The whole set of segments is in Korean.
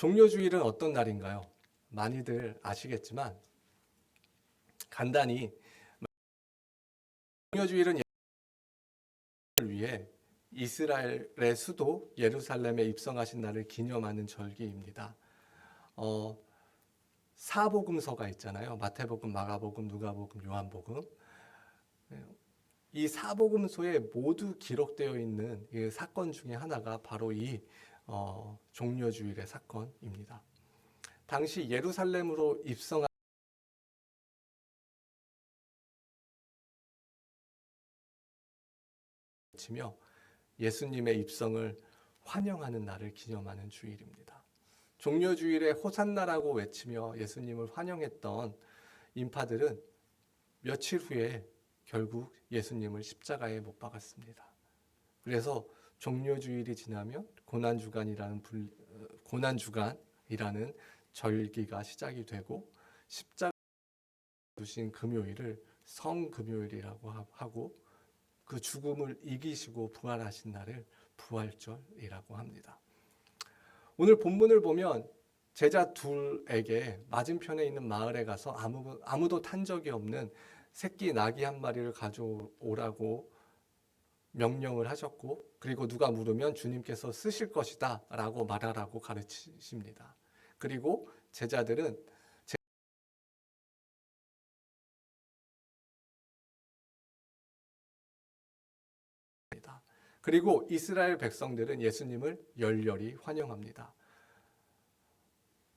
종료주일은 어떤 날인가요? 많이들 아시겠지만 간단히 종료주일은 예수님을 위해 이스라엘의 수도 예루살렘에 입성하신 날을 기념하는 절기입니다. 사복음서가 있잖아요. 마태복음, 마가복음, 누가복음, 요한복음. 이 사복음서에 모두 기록되어 있는 이 사건 중에 하나가 바로 이 종료주일의 사건입니다. 당시 예루살렘으로 입성하며 예수님의 입성을 환영하는 날을 기념하는 주일입니다. 종료주일에 호산나라고 외치며 예수님을 환영했던 인파들은 며칠 후에 결국 예수님을 십자가에 못 박았습니다. 그래서 종료주일이 지나면 고난주간이라는 절기가 시작이 되고 십자가 두신 금요일을 성금요일이라고 하고 그 죽음을 이기시고 부활하신 날을 부활절이라고 합니다. 오늘 본문을 보면 제자 둘에게 맞은편에 있는 마을에 가서 아무도 탄 적이 없는 새끼 나귀 한 마리를 가져오라고 명령을 하셨고, 그리고 누가 물으면 주님께서 쓰실 것이다 라고 말하라고 가르치십니다. 그리고 제자들은 그리고 이스라엘 백성들은 예수님을 열렬히 환영합니다.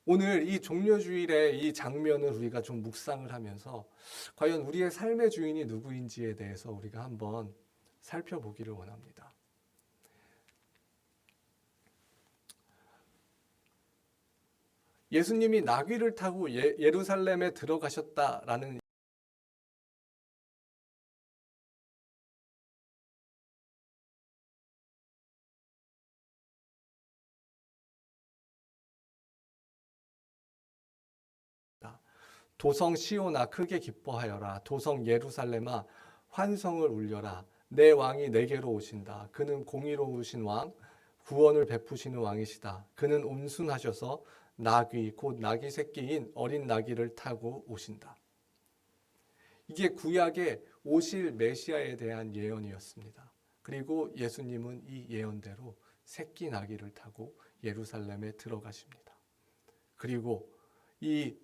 오늘 이 종료주일의 이 장면을 우리가 좀 묵상을 하면서 과연 우리의 삶의 주인이 누구인지에 대해서 우리가 한번 살펴보기를 원합니다. 예수님이 나귀를 타고 예루살렘에 들어가셨다라는 도성 시온아 크게 기뻐하여라. 도성 예루살렘아 환성을 울려라. 내 왕이 내게로 오신다. 그는 공의로우신 왕, 구원을 베푸시는 왕이시다. 그는 온순하셔서 나귀 곧 나귀 새끼인 어린 나귀를 타고 오신다. 이게 구약의 오실 메시아에 대한 예언이었습니다. 그리고 예수님은 이 예언대로 새끼 나귀를 타고 예루살렘에 들어가십니다. 그리고 이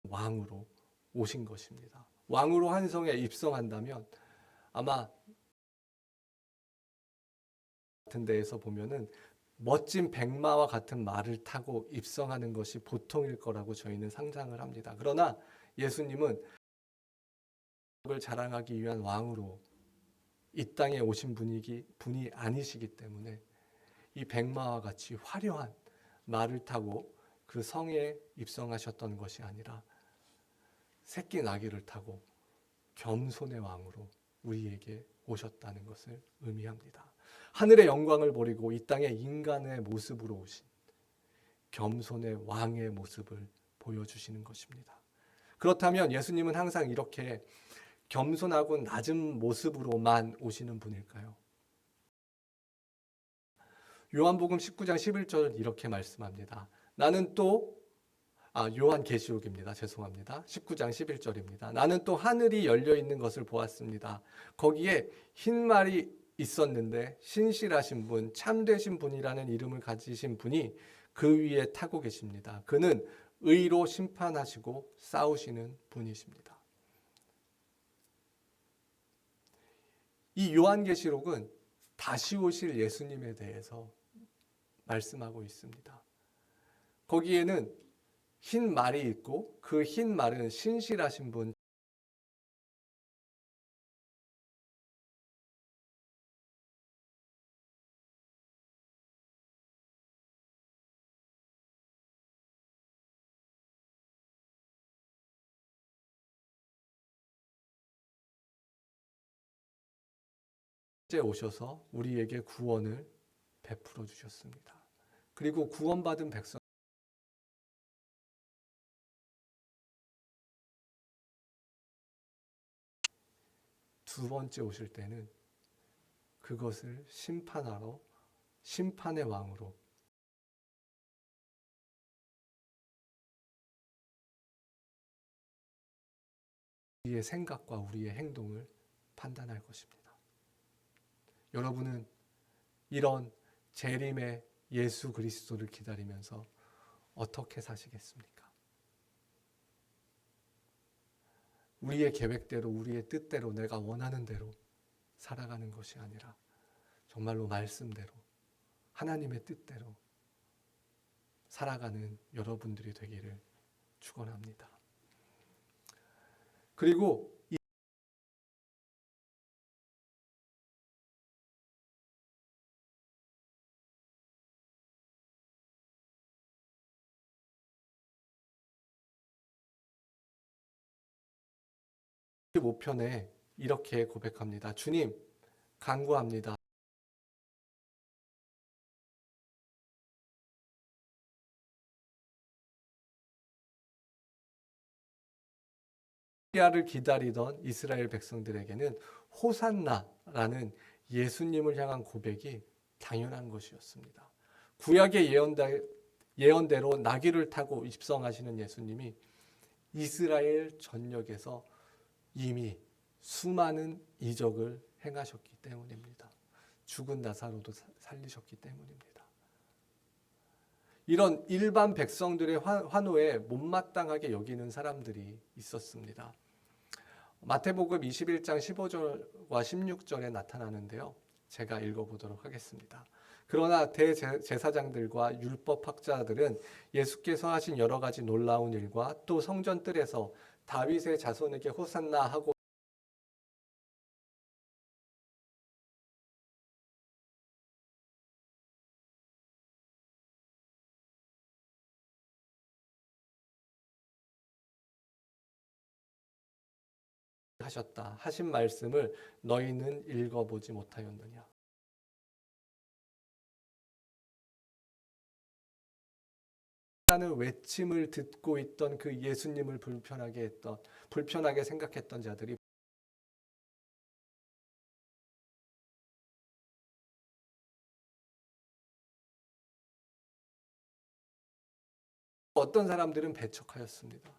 왕으로 오신 것입니다. 왕으로 한성에 입성한다면 아마 같은 데에서 보면은 멋진 백마와 같은 말을 타고 입성하는 것이 보통일 거라고 저희는 상상을 합니다. 그러나 예수님은 을 자랑하기 위한 왕으로 이 땅에 오신 분이 아니시기 때문에 이 백마와 같이 화려한 말을 타고 그 성에 입성하셨던 것이 아니라 새끼 나귀를 타고 겸손의 왕으로 우리에게 오셨다는 것을 의미합니다. 하늘의 영광을 버리고 이 땅에 인간의 모습으로 오신 겸손의 왕의 모습을 보여주시는 것입니다. 그렇다면 예수님은 항상 이렇게 겸손하고 낮은 모습으로만 오시는 분일까요? 요한복음 19장 11절 이렇게 말씀합니다. 나는 또 요한계시록입니다. 죄송합니다. 19장 11절입니다. 나는 또 하늘이 열려 있는 것을 보았습니다. 거기에 흰 말이 있었는데 신실하신 분, 참되신 분이라는 이름을 가지신 분이 그 위에 타고 계십니다. 그는 의로 심판하시고 싸우시는 분이십니다. 이 요한계시록은 다시 오실 예수님에 대해서 말씀하고 있습니다. 거기에는 흰 말이 있고 그 흰 말은 신실하신 분, 오셔서 우리에게 구원을 베풀어 주셨습니다. 그리고 구원받은 백성 두 번째 오실 때는 그것을 심판하러 심판의 왕으로 우리의 생각과 우리의 행동을 판단할 것입니다. 여러분은 이런 재림의 예수 그리스도를 기다리면서 어떻게 사시겠습니까? 우리의 계획대로, 우리의 뜻대로, 내가 원하는 대로 살아가는 것이 아니라 정말로 말씀대로, 하나님의 뜻대로 살아가는 여러분들이 되기를 축원합니다. 그리고 이 5편에 이렇게 고백합니다. 주님, 간구합니다. 메시아를 기다리던 이스라엘 백성들에게는 호산나라는 예수님을 향한 고백이 당연한 것이었습니다. 구약의 예언대로 나귀를 타고 입성하시는 예수님이 이스라엘 전역에서 이미 수많은 이적을 행하셨기 때문입니다. 죽은 나사로도 살리셨기 때문입니다. 이런 일반 백성들의 환호에 못마땅하게 여기는 사람들이 있었습니다. 마태복음 21장 15절과 16절에 나타나는데요. 제가 읽어보도록 하겠습니다. 그러나 대제사장들과 율법학자들은 예수께서 하신 여러 가지 놀라운 일과 또 성전 뜰에서 다윗의 자손에게 호산나 하고 하셨다 하신 말씀을 너희는 읽어보지 못하였느냐. 라는 외침을 듣고 있던 그 예수님을 불편하게 생각했던 자들이 어떤 사람들은 배척하였습니다.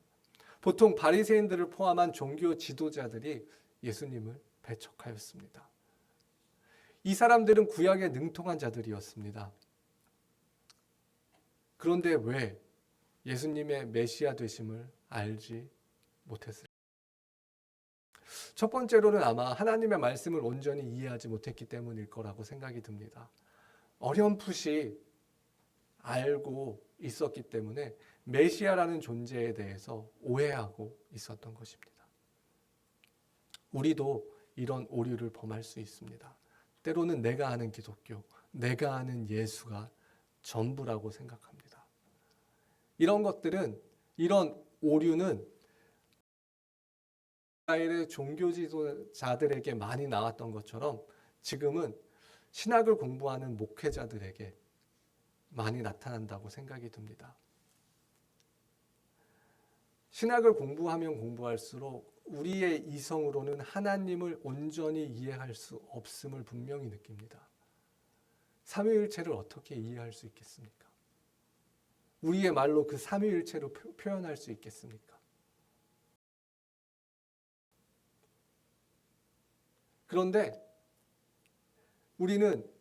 보통 바리새인들을 포함한 종교 지도자들이 예수님을 배척하였습니다. 이 사람들은 구약에 능통한 자들이었습니다. 그런데 왜 예수님의 메시아 되심을 알지 못했을까? 첫 번째로는 아마 하나님의 말씀을 온전히 이해하지 못했기 때문일 거라고 생각이 듭니다. 어렴풋이 알고 있었기 때문에 메시아라는 존재에 대해서 오해하고 있었던 것입니다. 우리도 이런 오류를 범할 수 있습니다. 때로는 내가 아는 기독교, 내가 아는 예수가 전부라고 생각합니다. 이런 오류는 이스라엘의 종교 지도자들에게 많이 나왔던 것처럼 지금은 신학을 공부하는 목회자들에게 많이 나타난다고 생각이 듭니다. 신학을 공부하면 공부할수록 우리의 이성으로는 하나님을 온전히 이해할 수 없음을 분명히 느낍니다. 삼위일체를 어떻게 이해할 수 있겠습니까? 우리의 말로 그 삼위일체로 표현할 수 있겠습니까? 그런데 우리는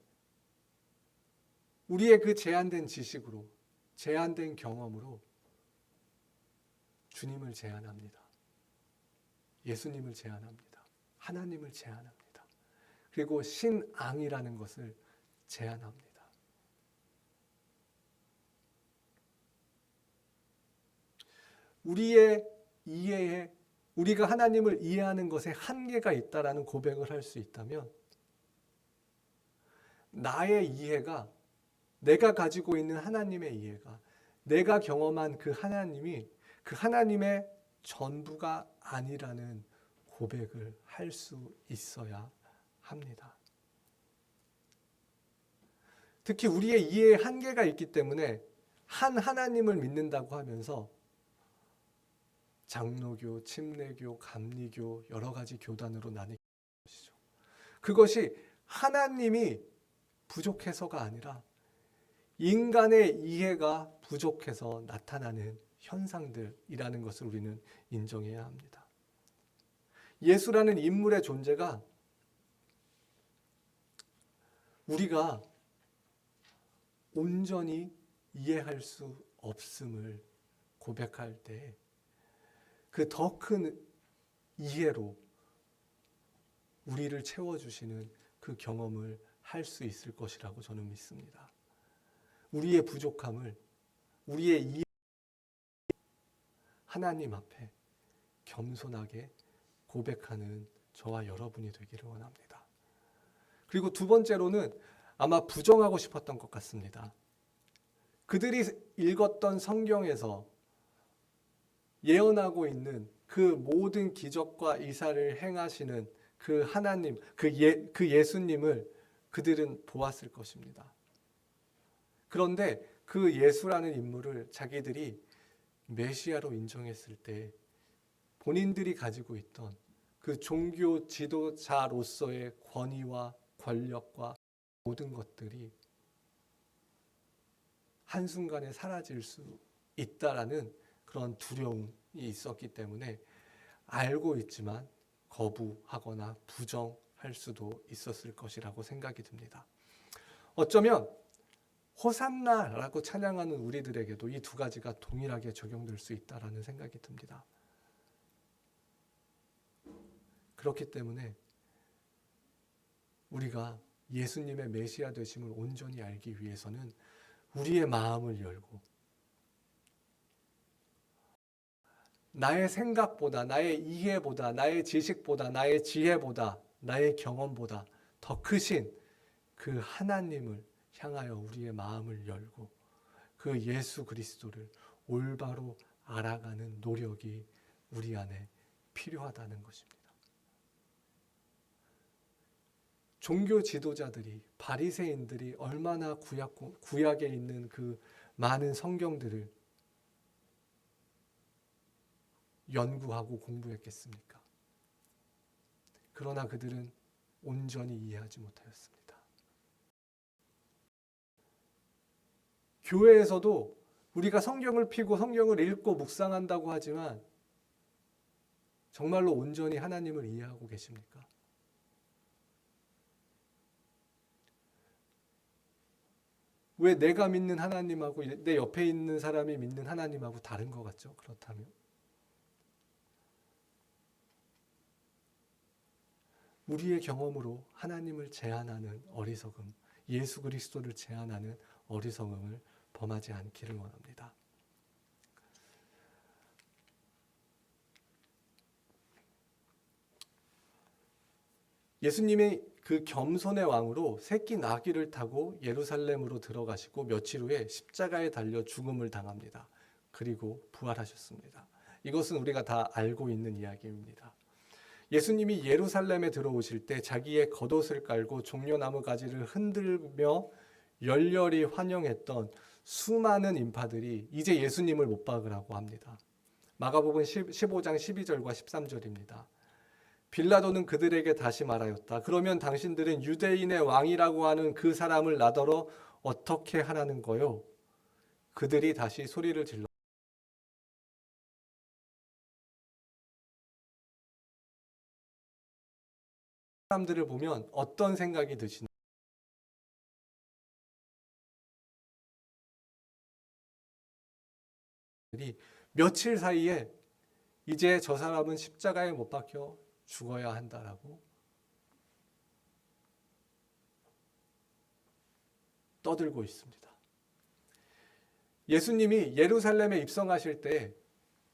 우리의 그 제한된 지식으로, 제한된 경험으로 주님을 제한합니다. 예수님을 제한합니다. 하나님을 제한합니다. 그리고 신앙이라는 것을 제한합니다. 우리의 이해에, 우리가 하나님을 이해하는 것에 한계가 있다라는 고백을 할 수 있다면 나의 이해가, 내가 가지고 있는 하나님의 이해가, 내가 경험한 그 하나님이 그 하나님의 전부가 아니라는 고백을 할 수 있어야 합니다. 특히 우리의 이해에 한계가 있기 때문에 한 하나님을 믿는다고 하면서 장로교, 침례교, 감리교 여러 가지 교단으로 나뉘는 것이죠. 그것이 하나님이 부족해서가 아니라 인간의 이해가 부족해서 나타나는 현상들이라는 것을 우리는 인정해야 합니다. 예수라는 인물의 존재가 우리가 온전히 이해할 수 없음을 고백할 때 그 더 큰 이해로 우리를 채워주시는 그 경험을 할 수 있을 것이라고 저는 믿습니다. 우리의 부족함을, 우리의 이해, 하나님 앞에 겸손하게 고백하는 저와 여러분이 되기를 원합니다. 그리고 두 번째로는 아마 부정하고 싶었던 것 같습니다. 그들이 읽었던 성경에서 예언하고 있는 그 모든 기적과 이사를 행하시는 그 하나님, 그 예수님을 그들은 보았을 것입니다. 그런데 그 예수라는 인물을 자기들이 메시아로 인정했을 때 본인들이 가지고 있던 그 종교 지도자로서의 권위와 권력과 모든 것들이 한순간에 사라질 수 있다라는 그런 두려움이 있었기 때문에 알고 있지만 거부하거나 부정할 수도 있었을 것이라고 생각이 듭니다. 어쩌면 호산나라고 찬양하는 우리들에게도 이 두 가지가 동일하게 적용될 수 있다라는 생각이 듭니다. 그렇기 때문에 우리가 예수님의 메시아 되심을 온전히 알기 위해서는 우리의 마음을 열고 나의 생각보다, 나의 이해보다, 나의 지식보다, 나의 지혜보다, 나의 경험보다 더 크신 그 하나님을 향하여 우리의 마음을 열고 그 예수 그리스도를 올바로 알아가는 노력이 우리 안에 필요하다는 것입니다. 종교 지도자들이, 바리새인들이 얼마나 구약에 있는 그 많은 성경들을 연구하고 공부했겠습니까? 그러나 그들은 온전히 이해하지 못하였습니다. 교회에서도 우리가 성경을 펴고 성경을 읽고 묵상한다고 하지만 정말로 온전히 하나님을 이해하고 계십니까? 왜 내가 믿는 하나님하고 내 옆에 있는 사람이 믿는 하나님하고 다른 것 같죠? 그렇다면 우리의 경험으로 하나님을 제한하는 어리석음, 예수 그리스도를 제한하는 어리석음을 범하지 않기를 원합니다. 예수님이 그 겸손의 왕으로 새끼 나귀를 타고 예루살렘으로 들어가시고 며칠 후에 십자가에 달려 죽음을 당합니다. 그리고 부활하셨습니다. 이것은 우리가 다 알고 있는 이야기입니다. 예수님이 예루살렘에 들어오실 때 자기의 겉옷을 깔고 종려나무 가지를 흔들며 열렬히 환영했던 수많은 인파들이 이제 예수님을 못 박으라고 합니다. 마가복음 15장 12절과 13절입니다. 빌라도는 그들에게 다시 말하였다. 그러면 당신들은 유대인의 왕이라고 하는 그 사람을 나더러 어떻게 하라는 거요? 그들이 다시 소리를 질러 사람들을 보면 어떤 생각이 드시나요? 며칠 사이에 이제 저 사람은 십자가에 못 박혀 죽어야 한다라고 떠들고 있습니다. 예수님이 예루살렘에 입성하실 때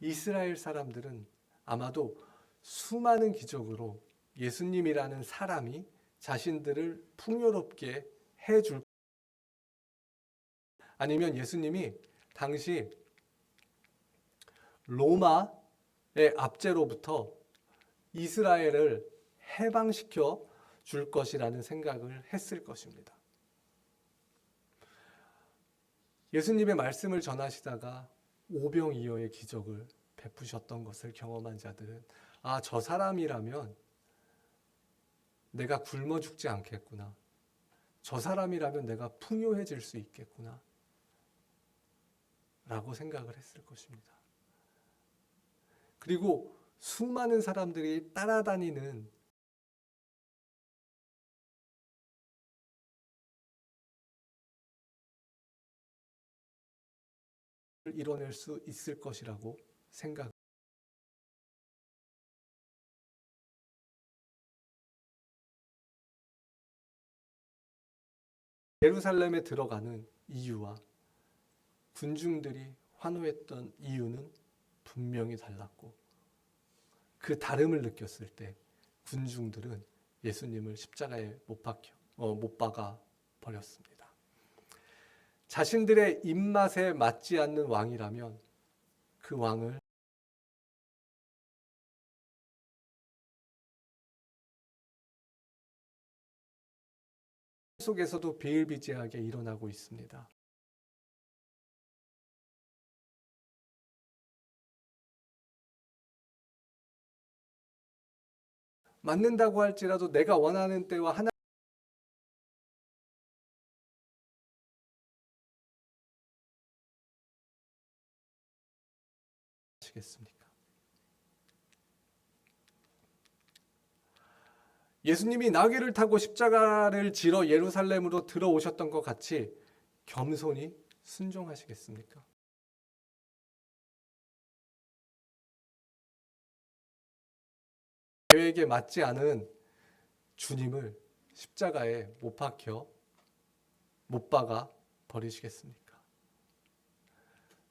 이스라엘 사람들은 아마도 수많은 기적으로 예수님이라는 사람이 자신들을 풍요롭게 해줄, 아니면 예수님이 당시 로마의 압제로부터 이스라엘을 해방시켜 줄 것이라는 생각을 했을 것입니다. 예수님의 말씀을 전하시다가 오병이어의 기적을 베푸셨던 것을 경험한 자들은 아, 저 사람이라면 내가 굶어 죽지 않겠구나. 저 사람이라면 내가 풍요해질 수 있겠구나. 라고 생각을 했을 것입니다. 그리고 수많은 사람들이 따라다니는 이뤄낼 수 있을 것이라고 생각. 예루살렘에 들어가는 이유와 군중들이 환호했던 이유는 분명히 달랐고 그 다름을 느꼈을 때 군중들은 예수님을 십자가에 못 박아 버렸습니다. 자신들의 입맛에 맞지 않는 왕이라면 그 왕을 속에서도 비일비재하게 일어나고 있습니다. 맞는다고 할지라도 내가 원하는 때와 하나 하시겠습니까? 예수님이 나귀를 타고 십자가를 지러 예루살렘으로 들어오셨던 것 같이 겸손히 순종하시겠습니까? 계획에 맞지 않은 주님을 십자가에 못 박아 버리시겠습니까?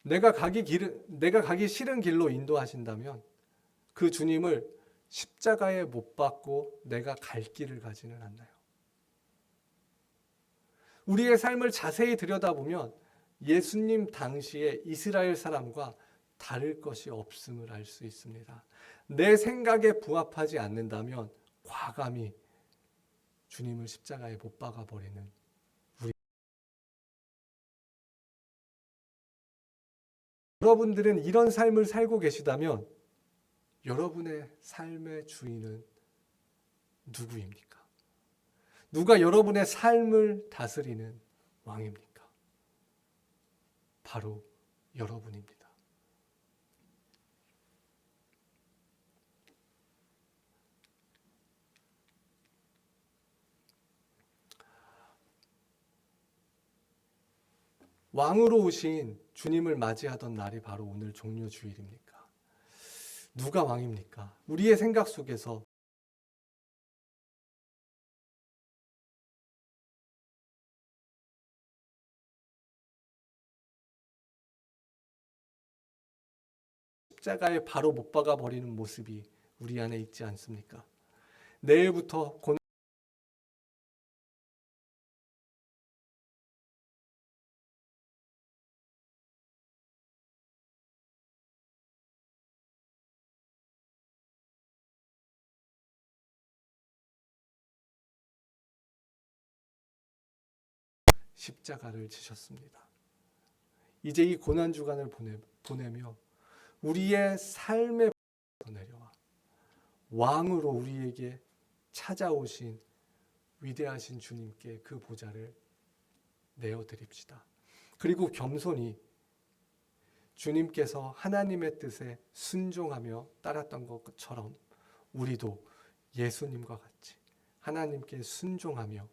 내가 가기 싫은 길로 인도하신다면 그 주님을 십자가에 못 박고 내가 갈 길을 가지는 않나요? 우리의 삶을 자세히 들여다보면 예수님 당시의 이스라엘 사람과 다를 것이 없음을 알 수 있습니다. 내 생각에 부합하지 않는다면 과감히 주님을 십자가에 못 박아 버리는 우리. 여러분들은 이런 삶을 살고 계시다면 여러분의 삶의 주인은 누구입니까? 누가 여러분의 삶을 다스리는 왕입니까? 바로 여러분입니다. 왕으로 오신 주님을 맞이하던 날이 바로 오늘 종료주일입니까? 누가 왕입니까? 우리의 생각 속에서 십자가에 바로 못 박아 버리는 모습이 우리 안에 있지 않습니까? 내일부터 십자가를 지셨습니다. 이제 이 고난 주간을 보내며 우리의 삶에 내려와 왕으로 우리에게 찾아오신 위대하신 주님께 그 보좌를 내어드립시다. 그리고 겸손히 주님께서 하나님의 뜻에 순종하며 따랐던 것처럼 우리도 예수님과 같이 하나님께 순종하며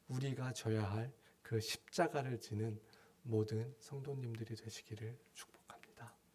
우리가 져야 할 그 십자가를 지는 모든 성도님들이 되시기를 축복합니다.